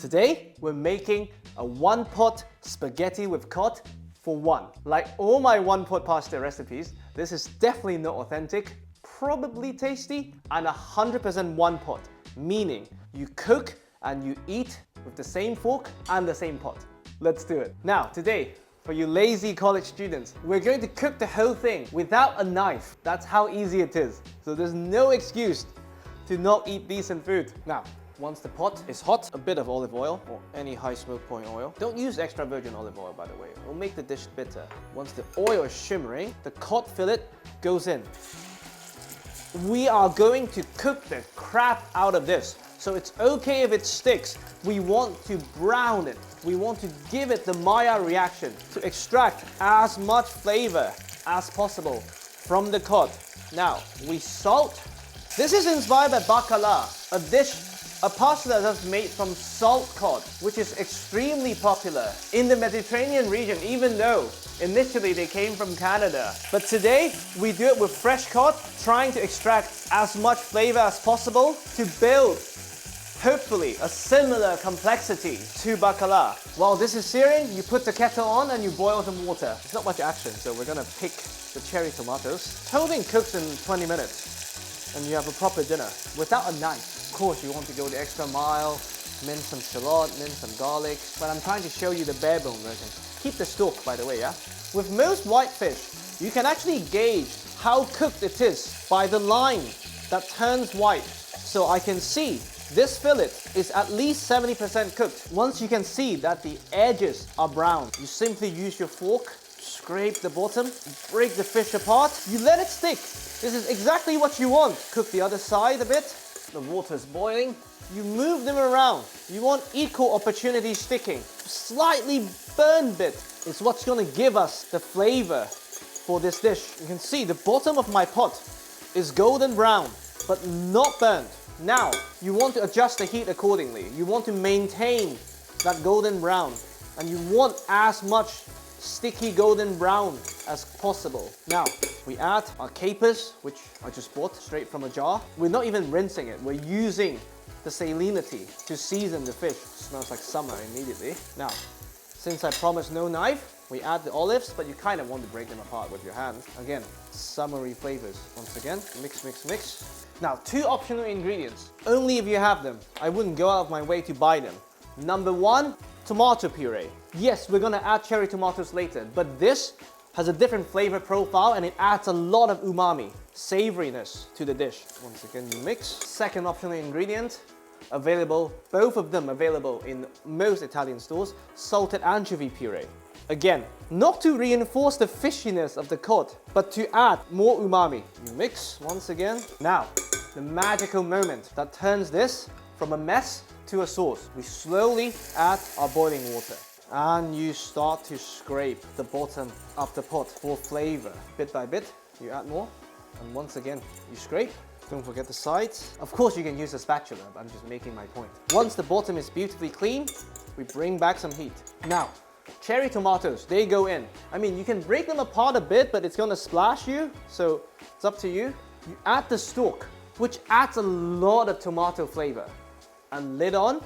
Today, we're making a one-pot spaghetti with cod for one. Like all my one-pot pasta recipes, this is definitely not authentic, probably tasty, and 100% one-pot, meaning you cook and you eat with the same fork and the same pot. Let's do it. Now, today, for you lazy college students, we're going to cook the whole thing without a knife. That's how easy it is. So there's no excuse to not eat decent food. Now, once the pot is hot, a bit of olive oil or any high smoke point oil. Don't use extra virgin olive oil, by the way. It will make the dish bitter. Once the oil is shimmering, the cod fillet goes in. We are going to cook the crap out of this. So it's okay if it sticks. We want to brown it. We want to give it the Maillard reaction to extract as much flavor as possible from the cod. Now, we salt. This is inspired by Baccalà, a pasta that's made from salt cod, which is extremely popular in the Mediterranean region, even though initially they came from Canada. But today, we do it with fresh cod, trying to extract as much flavor as possible to build, hopefully, a similar complexity to Baccalà. While this is searing, you put the kettle on and you boil some water. It's not much action, so we're gonna pick the cherry tomatoes. The whole thing cooks in 20 minutes, and you have a proper dinner without a knife. Of course, you want to go the extra mile, mince some shallot, mince some garlic, but I'm trying to show you the bare bone version. Keep the stalk, by the way, yeah? With most whitefish, you can actually gauge how cooked it is by the line that turns white. So I can see this fillet is at least 70% cooked. Once you can see that the edges are brown, you simply use your fork, scrape the bottom, break the fish apart, you let it stick. This is exactly what you want. Cook the other side a bit. The water is boiling. You move them around. You want equal opportunity sticking. Slightly burned bit is what's going to give us the flavor for this dish. You can see the bottom of my pot is golden brown, but not burnt. Now, you want to adjust the heat accordingly. You want to maintain that golden brown, and you want as much sticky golden brown as possible. Now, we add our capers, which I just bought straight from a jar. We're not even rinsing it. We're using the salinity to season the fish. It smells like summer immediately. Now, since I promised no knife, we add the olives, but you kind of want to break them apart with your hands. Again, summery flavors. Once again, mix, mix, mix. Now, two optional ingredients. Only if you have them. I wouldn't go out of my way to buy them. Number one, tomato puree. Yes, we're gonna add cherry tomatoes later, but this has a different flavor profile and it adds a lot of umami, savoriness to the dish. Once again, you mix. Second optional ingredient, available, both of them available in most Italian stores, salted anchovy puree. Again, not to reinforce the fishiness of the cod, but to add more umami. You mix once again. Now, the magical moment that turns this from a mess to a sauce. We slowly add our boiling water. And you start to scrape the bottom of the pot for flavor. Bit by bit, you add more. And once again, you scrape. Don't forget the sides. Of course, you can use a spatula, but I'm just making my point. Once the bottom is beautifully clean, we bring back some heat. Now, cherry tomatoes, they go in. I mean, you can break them apart a bit, but it's gonna splash you, so it's up to you. You add the stalk, which adds a lot of tomato flavor. And lid on.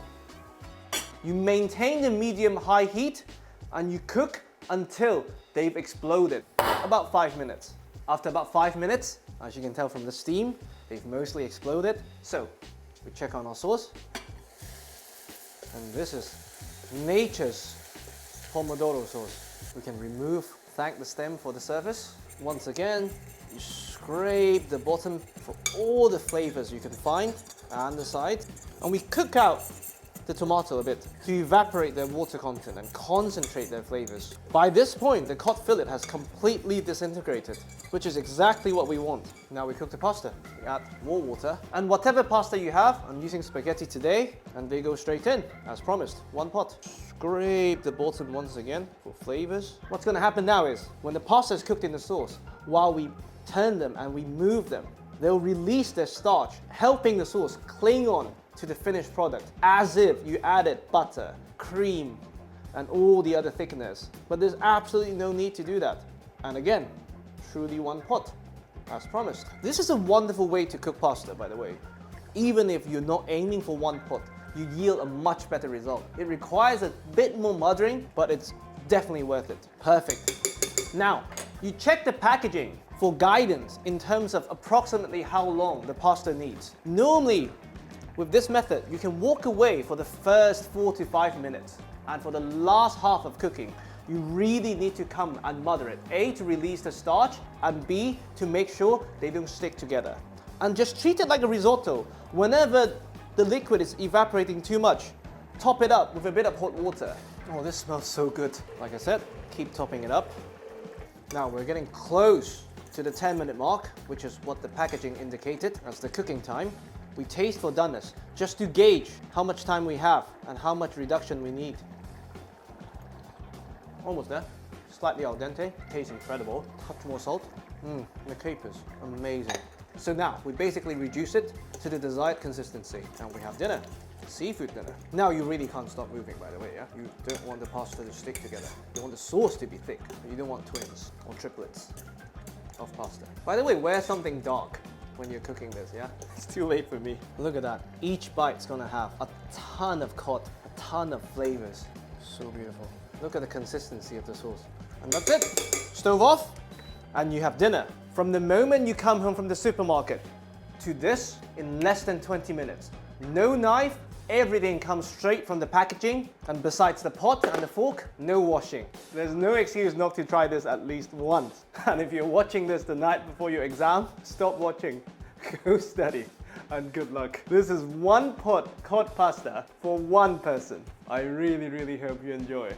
You maintain the medium-high heat and you cook until they've exploded. About 5 minutes. After about 5 minutes, as you can tell from the steam, they've mostly exploded. So, we check on our sauce. And this is nature's pomodoro sauce. We can thank the stem for the surface. Once again, you scrape the bottom for all the flavors you can find and the side. And we cook out the tomato a bit to evaporate their water content and concentrate their flavors. By this point, the cod fillet has completely disintegrated, which is exactly what we want. Now we cook the pasta. We add more water. And whatever pasta you have, I'm using spaghetti today, and they go straight in, as promised, one pot. Scrape the bottom once again for flavors. What's gonna happen now is, when the pasta is cooked in the sauce, while we turn them and we move them, they'll release their starch, helping the sauce cling on to the finished product as if you added butter, cream, and all the other thickeners. But there's absolutely no need to do that. And again, truly one pot, as promised. This is a wonderful way to cook pasta, by the way. Even if you're not aiming for one pot, you yield a much better result. It requires a bit more mothering, but it's definitely worth it. Perfect. Now, you check the packaging for guidance in terms of approximately how long the pasta needs. Normally, with this method, you can walk away for the first 4 to 5 minutes. And for the last half of cooking, you really need to come and mother it. A, to release the starch, and B, to make sure they don't stick together. And just treat it like a risotto. Whenever the liquid is evaporating too much, top it up with a bit of hot water. Oh, this smells so good. Like I said, keep topping it up. Now we're getting close to the 10-minute mark, which is what the packaging indicated as the cooking time. We taste for doneness, just to gauge how much time we have and how much reduction we need. Almost there. Slightly al dente, tastes incredible. Touch more salt. The capers, amazing. So now, we basically reduce it to the desired consistency. And we have dinner. Seafood dinner. Now you really can't stop moving, by the way, yeah? You don't want the pasta to stick together. You want the sauce to be thick, but you don't want twins or triplets of pasta. By the way, wear something dark when you're cooking this, yeah? It's too late for me. Look at that. Each bite's gonna have a ton of cod, a ton of flavors. So beautiful. Look at the consistency of the sauce. And that's it. Stove off, and you have dinner. From the moment you come home from the supermarket to this in less than 20 minutes. No knife, everything comes straight from the packaging, and besides the pot and the fork, no washing. There's no excuse not to try this at least once. And if you're watching this the night before your exam, stop watching, go study, and good luck. This is one pot cod pasta for one person. I really, really hope you enjoy.